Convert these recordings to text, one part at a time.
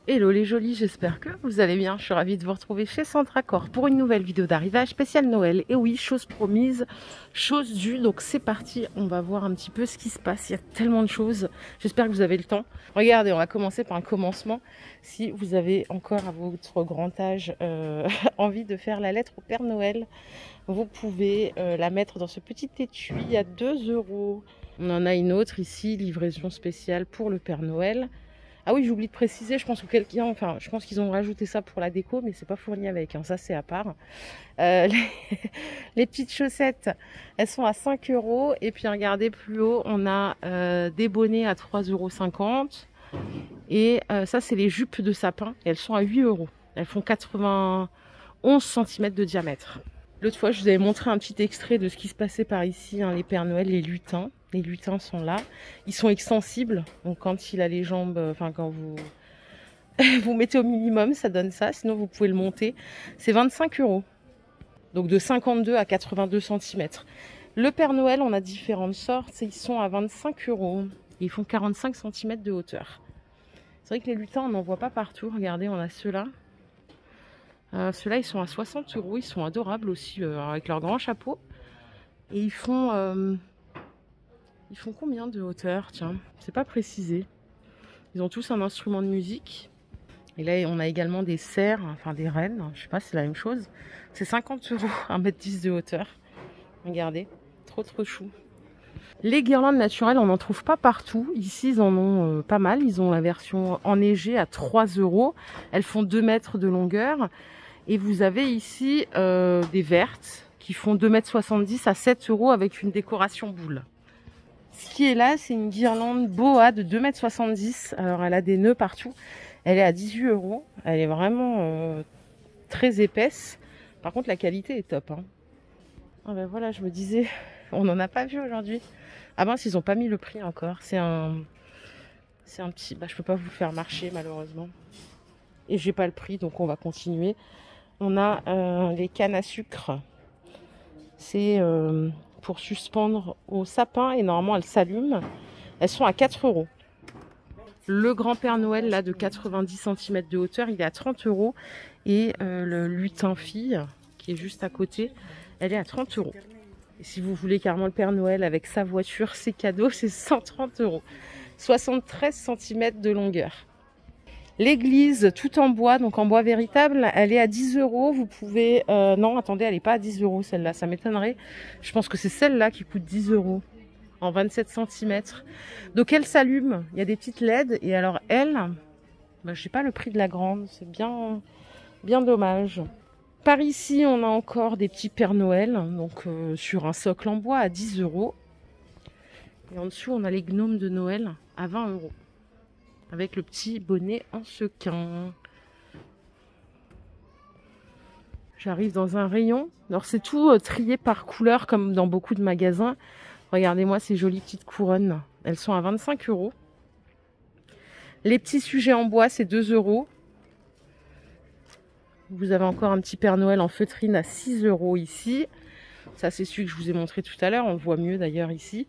Hello les jolis, j'espère que vous allez bien. Je suis ravie de vous retrouver chez Centracor pour une nouvelle vidéo d'arrivage spéciale Noël. Et oui, chose promise, chose due. Donc c'est parti, on va voir un petit peu ce qui se passe. Il y a tellement de choses. J'espère que vous avez le temps. Regardez, on va commencer par un commencement. Si vous avez encore à votre grand âge envie de faire la lettre au Père Noël, vous pouvez la mettre dans ce petit étui à 2 €. On en a une autre ici, livraison spéciale pour le Père Noël. Ah oui, j'oublie de préciser, je pense que je pense qu'ils ont rajouté ça pour la déco, mais c'est pas fourni avec, hein, ça c'est à part. Euh, les, les petites chaussettes, elles sont à 5 €. Et puis regardez plus haut, on a des bonnets à 3,50 €. Et ça, c'est les jupes de sapin, et elles sont à 8 €. Elles font 91 cm de diamètre. L'autre fois, je vous avais montré un petit extrait de ce qui se passait par ici, hein, les Pères Noël, les lutins. Les lutins sont là. Ils sont extensibles. Donc quand il a les jambes, quand vous vous mettez au minimum, ça donne ça. Sinon, vous pouvez le monter. C'est 25 €. Donc de 52 à 82 cm. Le Père Noël, on a différentes sortes. Ils sont à 25 €. Ils font 45 cm de hauteur. C'est vrai que les lutins, on n'en voit pas partout. Regardez, on a ceux-là. Ceux-là, ils sont à 60 €. Ils sont adorables aussi, avec leur grand chapeau. Et ils font combien de hauteur? Tiens, c'est pas précisé. Ils ont tous un instrument de musique. Et là, on a également des cerfs, enfin des rennes. Je sais pas si c'est la même chose. C'est 50 €, 1,10 m de hauteur. Regardez, trop chou. Les guirlandes naturelles, on n'en trouve pas partout. Ici, ils en ont pas mal. Ils ont la version enneigée à 3 €. Elles font 2 mètres de longueur. Et vous avez ici des vertes qui font 2,70 m à 7 € avec une décoration boule. Ce qui est là, c'est une guirlande boa de 2,70 m. Alors, elle a des nœuds partout. Elle est à 18 €. Elle est vraiment très épaisse. Par contre, la qualité est top, hein. Ah ben voilà, je me disais, on n'en a pas vu aujourd'hui. Ah mince, ils n'ont pas mis le prix encore. C'est un petit... je peux pas vous le faire marcher, malheureusement. Et j'ai pas le prix, donc on va continuer. On a les cannes à sucre. C'est pour suspendre au sapin et normalement elles s'allument. Elles sont à 4 €. Le grand Père Noël là de 90 cm de hauteur, il est à 30 €. Et le lutin fille qui est juste à côté, elle est à 30 €. Et si vous voulez carrément le Père Noël avec sa voiture, ses cadeaux, c'est 130 €. 73 cm de longueur. L'église, tout en bois, donc en bois véritable, elle est à 10 €. Vous pouvez... non, attendez, elle n'est pas à 10 € celle-là, ça m'étonnerait. Je pense que c'est celle-là qui coûte 10 € en 27 cm. Donc elle s'allume, il y a des petites LED. Et alors elle, je sais pas le prix de la grande, c'est bien dommage. Par ici, on a encore des petits Pères Noël, donc sur un socle en bois à 10 €. Et en dessous, on a les gnomes de Noël à 20 €. Avec le petit bonnet en sequin. J'arrive dans un rayon. Alors c'est tout trié par couleur comme dans beaucoup de magasins. Regardez-moi ces jolies petites couronnes. Elles sont à 25 €. Les petits sujets en bois, c'est 2 €. Vous avez encore un petit Père Noël en feutrine à 6 € ici. Ça, c'est celui que je vous ai montré tout à l'heure. On le voit mieux d'ailleurs ici.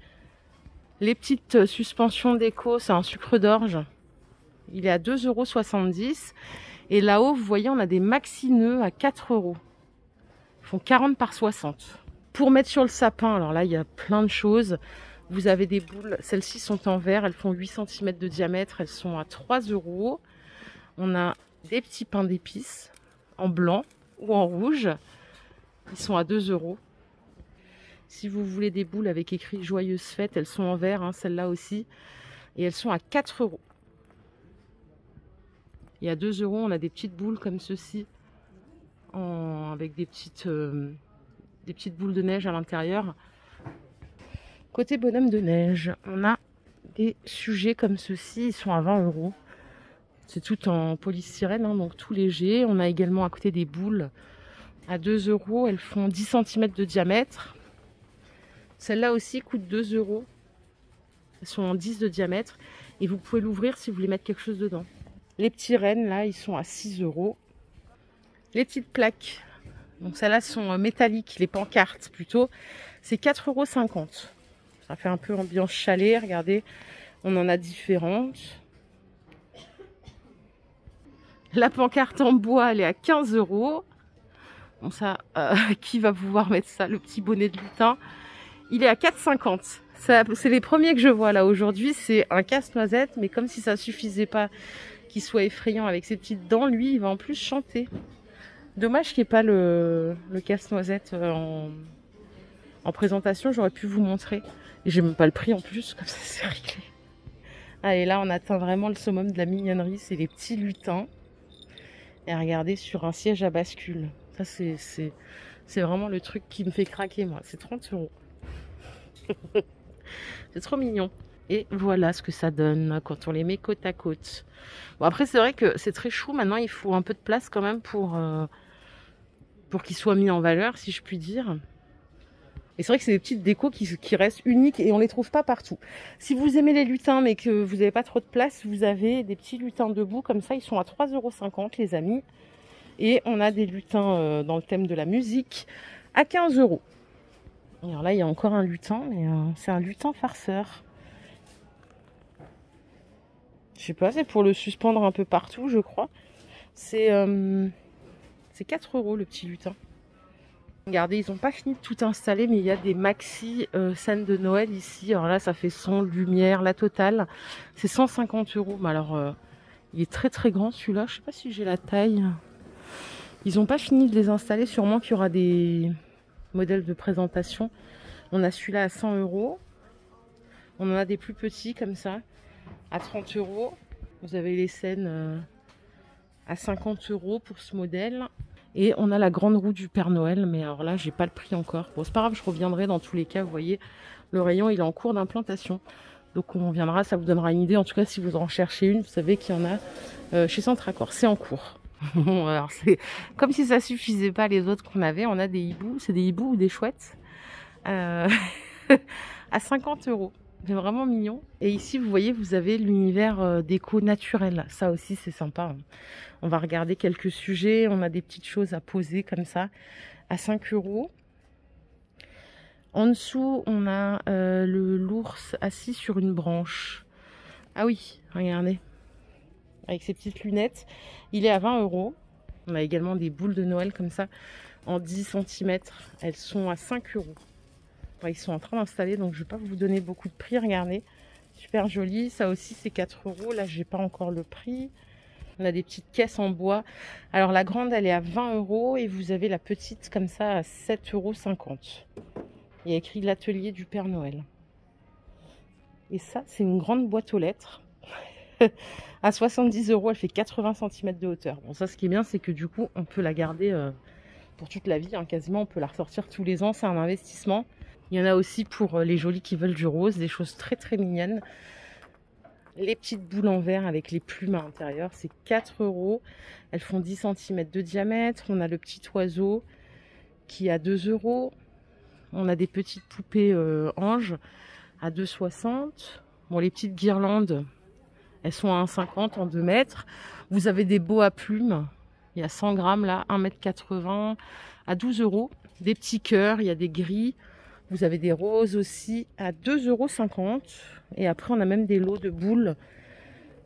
Les petites suspensions déco, c'est un sucre d'orge. Il est à 2,70 €. Et là-haut, vous voyez, on a des maxi nœuds à 4 €. Ils font 40 par 60. Pour mettre sur le sapin, alors là, il y a plein de choses. Vous avez des boules. Celles-ci sont en verre. Elles font 8 cm de diamètre. Elles sont à 3 €. On a des petits pains d'épices en blanc ou en rouge. Ils sont à 2 €. Si vous voulez des boules avec écrit Joyeuse Fête, elles sont en verre, hein, celles-là aussi. Et elles sont à 4 €. Et à 2 €, on a des petites boules comme ceci, avec des petites boules de neige à l'intérieur. Côté bonhomme de neige, on a des sujets comme ceci, ils sont à 20 €. C'est tout en polystyrène, hein, donc tout léger. On a également à côté des boules à 2 €. Elles font 10 cm de diamètre. Celle-là aussi coûte 2 €. Elles sont en 10 de diamètre. Et vous pouvez l'ouvrir si vous voulez mettre quelque chose dedans. Les petits rennes, là, ils sont à 6 €. Les petites plaques, donc celles-là sont métalliques, les pancartes plutôt, c'est 4,50 €. Ça fait un peu ambiance chalet, regardez, on en a différentes. La pancarte en bois, elle est à 15 €. Bon ça, qui va pouvoir mettre ça? Le petit bonnet de lutin, il est à 4,50 €. C'est les premiers que je vois là aujourd'hui. C'est un casse-noisette, mais comme si ça suffisait pas qu'il soit effrayant avec ses petites dents, lui, il va en plus chanter. Dommage qu'il n'y ait pas le casse-noisette en présentation. J'aurais pu vous montrer. Et j'ai même pas le prix en plus, comme ça c'est réglé. Allez, là, on atteint vraiment le summum de la mignonnerie. C'est les petits lutins. Et regardez, sur un siège à bascule. Ça, c'est vraiment le truc qui me fait craquer, moi. C'est 30 €. C'est trop mignon. Et voilà ce que ça donne quand on les met côte à côte. Bon, après, c'est vrai que c'est très chou. Maintenant, il faut un peu de place quand même pour qu'ils soient mis en valeur, si je puis dire. Et c'est vrai que c'est des petites décos qui restent uniques et on les trouve pas partout. Si vous aimez les lutins mais que vous n'avez pas trop de place, vous avez des petits lutins debout comme ça. Ils sont à 3,50 € les amis. Et on a des lutins dans le thème de la musique à 15 €. Alors là, il y a encore un lutin, mais c'est un lutin farceur. Je sais pas, c'est pour le suspendre un peu partout, je crois. C'est 4 € le petit lutin. Regardez, ils n'ont pas fini de tout installer, mais il y a des maxi scènes de Noël ici. Alors là, ça fait son, lumière, la totale. C'est 150 €. Mais alors, il est très très grand celui-là. Je sais pas si j'ai la taille. Ils n'ont pas fini de les installer. Sûrement qu'il y aura des modèles de présentation. On a celui-là à 100 €. On en a des plus petits comme ça, à 30 €. Vous avez les scènes à 50 € pour ce modèle. Et on a la grande roue du Père Noël, mais alors là, j'ai pas le prix encore. Bon, c'est pas grave, je reviendrai dans tous les cas. Vous voyez, le rayon, il est en cours d'implantation. Donc on viendra, ça vous donnera une idée. En tout cas, si vous en cherchez une, vous savez qu'il y en a chez Centracor. C'est en cours. Alors c'est comme si ça suffisait pas les autres qu'on avait. On a des hiboux. C'est des hiboux ou des chouettes à 50 €. C'est vraiment mignon. Et ici, vous voyez, vous avez l'univers déco naturel. Ça aussi, c'est sympa. On va regarder quelques sujets. On a des petites choses à poser comme ça à 5 €. En dessous, on a l'ours assis sur une branche. Ah oui, regardez. Avec ses petites lunettes. Il est à 20 €. On a également des boules de Noël comme ça en 10 cm. Elles sont à 5 €. Ils sont en train d'installer, donc je ne vais pas vous donner beaucoup de prix. Regardez, super joli. Ça aussi, c'est 4 €. Là, j'ai pas encore le prix. On a des petites caisses en bois. Alors, la grande, elle est à 20 € et vous avez la petite comme ça à 7,50 €. Il y a écrit l'atelier du Père Noël. Et ça, c'est une grande boîte aux lettres. À 70 €, elle fait 80 cm de hauteur. Bon, ça, ce qui est bien, c'est que du coup, on peut la garder pour toute la vie. Hein, quasiment, on peut la ressortir tous les ans. C'est un investissement. Il y en a aussi pour les jolis qui veulent du rose, des choses très très mignonnes. Les petites boules en verre avec les plumes à l'intérieur, c'est 4 €. Elles font 10 cm de diamètre. On a le petit oiseau qui est à 2 €. On a des petites poupées anges à 2,60 €. Bon, les petites guirlandes, elles sont à 1,50 € en 2 mètres. Vous avez des bows à plumes. Il y a 100 grammes là, 1,80 m à 12 €. Des petits cœurs, il y a des gris. Vous avez des roses aussi à 2,50 €. Et après, on a même des lots de boules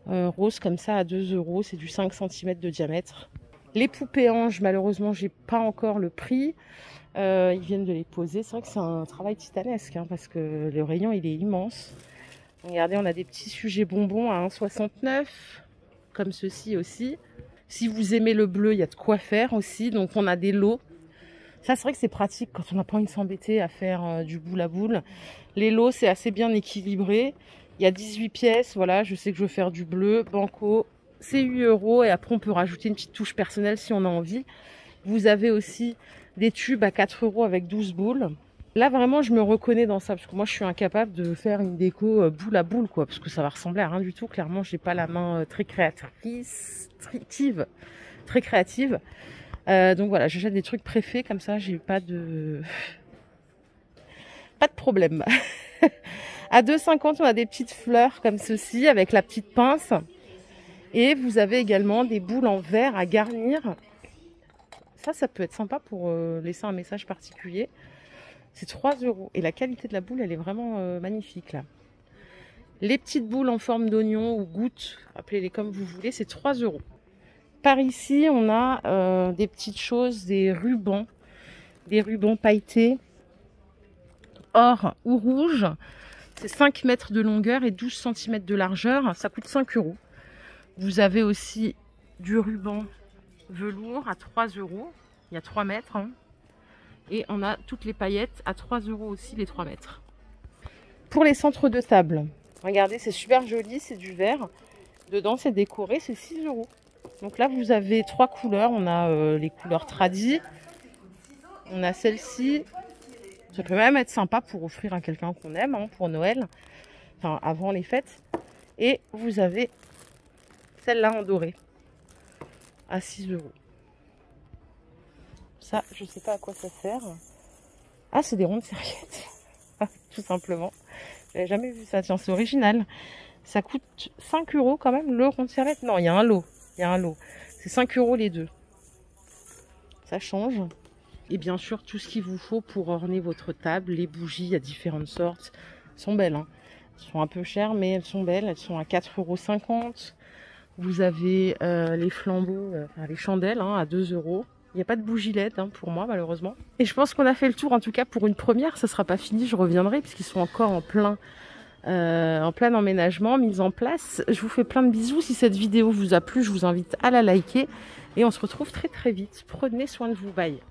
roses comme ça à 2 €. C'est du 5 cm de diamètre. Les poupées anges, malheureusement, j'ai pas encore le prix. Ils viennent de les poser. C'est vrai que c'est un travail titanesque hein, parce que le rayon, il est immense. Regardez, on a des petits sujets bonbons à 1,69 €. Comme ceci aussi. Si vous aimez le bleu, il y a de quoi faire aussi. Donc, on a des lots. Ça, c'est vrai que c'est pratique quand on n'a pas envie de s'embêter à faire du boule à boule. Les lots, c'est assez bien équilibré. Il y a 18 pièces. Voilà, je sais que je veux faire du bleu, banco. C'est 8 € et après, on peut rajouter une petite touche personnelle si on a envie. Vous avez aussi des tubes à 4 € avec 12 boules. Là, vraiment, je me reconnais dans ça parce que moi, je suis incapable de faire une déco boule à boule, quoi, parce que ça va ressembler à rien du tout. Clairement, j'ai pas la main très créatrice, très créative. Donc voilà, j'achète des trucs préfaits comme ça, j'ai pas de problème. À 2,50 €, on a des petites fleurs comme ceci avec la petite pince. Et vous avez également des boules en verre à garnir. Ça peut être sympa pour laisser un message particulier. C'est 3 €. Et la qualité de la boule, elle est vraiment magnifique là. Les petites boules en forme d'oignon ou gouttes, appelez-les comme vous voulez, c'est 3 €. par ici, on a des petites choses, des rubans pailletés, or ou rouge. C'est 5 mètres de longueur et 12 cm de largeur. Ça coûte 5 €. Vous avez aussi du ruban velours à 3 €. Il y a 3 mètres. Hein. Et on a toutes les paillettes à 3 € aussi, les 3 mètres. Pour les centres de table, regardez, c'est super joli, c'est du verre. Dedans, c'est décoré, c'est 6 €. Donc là, vous avez 3 couleurs. On a les couleurs tradies. On a celle-ci. Ça peut même être sympa pour offrir à quelqu'un qu'on aime, hein, pour Noël. Enfin, avant les fêtes. Et vous avez celle-là en doré. À 6 €. Ça, je sais pas à quoi ça sert. Ah, c'est des rondes serviettes. Tout simplement. J'avais jamais vu ça. Tiens, c'est original. Ça coûte 5 € quand même, le rond de serviette. Non, il y a un lot. Il y a un lot. C'est 5 € les deux. Ça change. Et bien sûr, tout ce qu'il vous faut pour orner votre table. Les bougies, il y a différentes sortes. Elles sont belles. Hein. Elles sont un peu chères, mais elles sont belles. Elles sont à 4,50 €. Vous avez les flambeaux, les chandelles hein, à 2 €. Il n'y a pas de bougie LED hein, pour moi, malheureusement. Et je pense qu'on a fait le tour, en tout cas pour une première. Ça ne sera pas fini, je reviendrai, puisqu'ils sont encore en plein emménagement, mise en place. Je vous fais plein de bisous. Si cette vidéo vous a plu, je vous invite à la liker. Et on se retrouve très très vite. Prenez soin de vous. Bye.